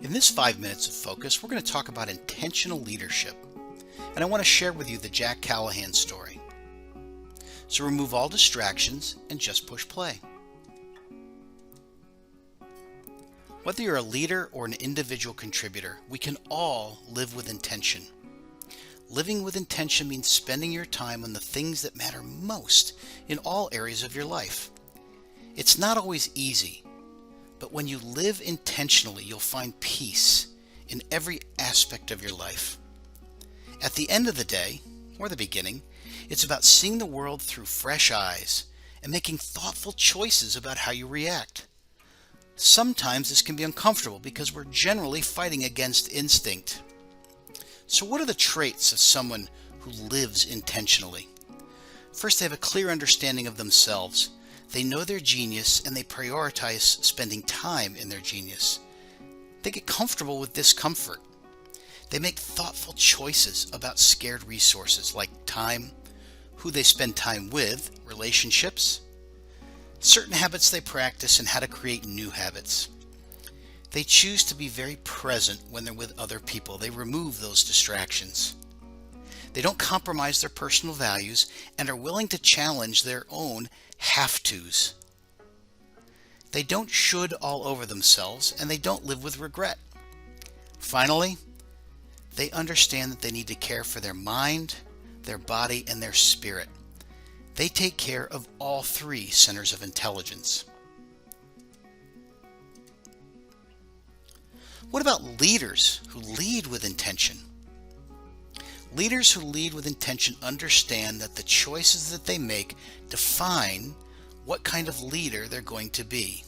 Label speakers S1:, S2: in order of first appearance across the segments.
S1: In this 5 minutes of focus, we're going to talk about intentional leadership. And I want to share with you the Jack Callahan story. So remove all distractions and just push play. Whether you're a leader or an individual contributor, we can all live with intention. Living with intention means spending your time on the things that matter most in all areas of your life. It's not always easy, but when you live intentionally, you'll find peace in every aspect of your life. At the end of the day, or the beginning, it's about seeing the world through fresh eyes and making thoughtful choices about how you react. Sometimes this can be uncomfortable because we're generally fighting against instinct. So what are the traits of someone who lives intentionally? First, they have a clear understanding of themselves. They know their genius and they prioritize spending time in their genius. They get comfortable with discomfort. They make thoughtful choices about scarce resources like time, who they spend time with, relationships, certain habits they practice, and how to create new habits. They choose to be very present when they're with other people. They remove those distractions. They don't compromise their personal values and are willing to challenge their own have-tos. They don't should all over themselves, and they don't live with regret. Finally, they understand that they need to care for their mind, their body, and their spirit. They take care of all three centers of intelligence. What about leaders who lead with intention? Leaders who lead with intention understand that the choices that they make define what kind of leader they're going to be.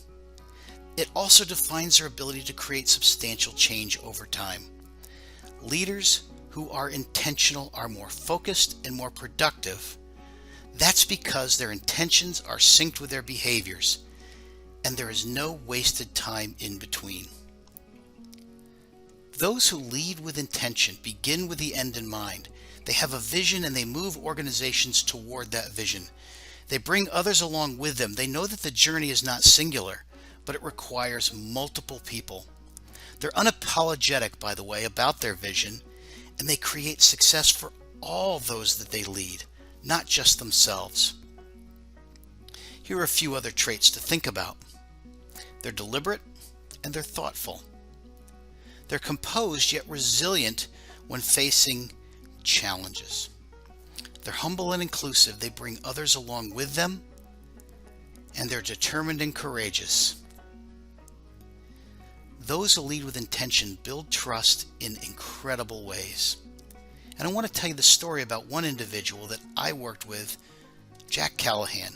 S1: It also defines their ability to create substantial change over time. Leaders who are intentional are more focused and more productive. That's because their intentions are synced with their behaviors, and there is no wasted time in between. Those who lead with intention begin with the end in mind. They have a vision and they move organizations toward that vision. They bring others along with them. They know that the journey is not singular, but it requires multiple people. They're unapologetic, by the way, about their vision, and they create success for all those that they lead, not just themselves. Here are a few other traits to think about. They're deliberate and they're thoughtful. They're composed yet resilient when facing challenges. They're humble and inclusive. They bring others along with them, and they're determined and courageous. Those who lead with intention build trust in incredible ways. And I want to tell you the story about one individual that I worked with, Jack Callahan,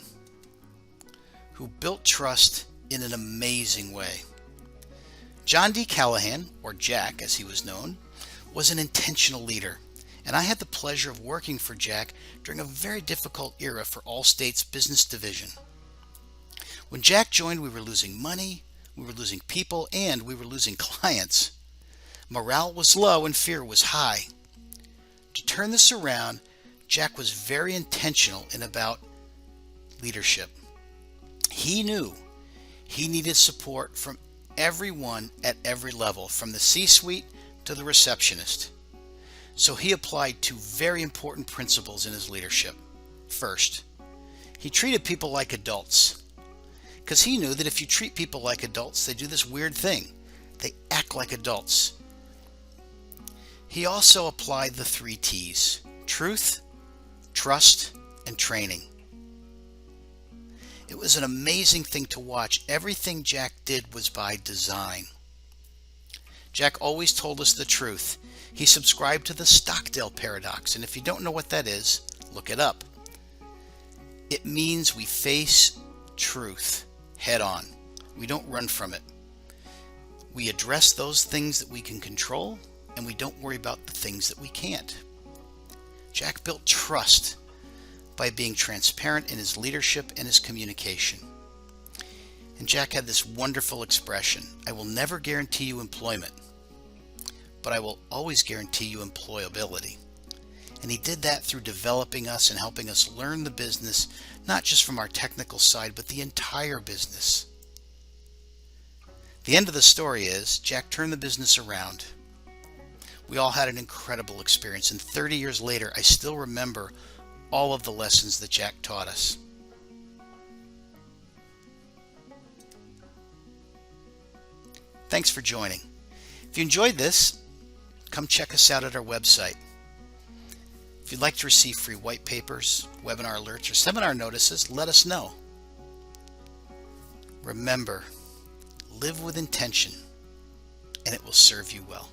S1: who built trust in an amazing way. John D. Callahan, or Jack as he was known, was an intentional leader, and I had the pleasure of working for Jack during a very difficult era for Allstate's business division. When Jack joined, we were losing money, we were losing people, and we were losing clients. Morale was low and fear was high. To turn this around, Jack was very intentional about leadership. He knew he needed support from everyone at every level, from the C-suite to the receptionist. So he applied two very important principles in his leadership. First, he treated people like adults, because he knew that if you treat people like adults, they do this weird thing. They act like adults. He also applied the 3 T's: truth, trust, and training. It was an amazing thing to watch. Everything Jack did was by design. Jack always told us the truth. He subscribed to the Stockdale paradox, and if you don't know what that is, look it up. It means we face truth head on. We don't run from it. We address those things that we can control, and we don't worry about the things that we can't. Jack built trust by being transparent in his leadership and his communication. And Jack had this wonderful expression: I will never guarantee you employment, but I will always guarantee you employability. And he did that through developing us and helping us learn the business, not just from our technical side, but the entire business. The end of the story is Jack turned the business around. We all had an incredible experience, and 30 years later, I still remember all of the lessons that Jack taught us. Thanks for joining. If you enjoyed this, come check us out at our website. If you'd like to receive free white papers, webinar alerts, or seminar notices, let us know. Remember, live with intention, and it will serve you well.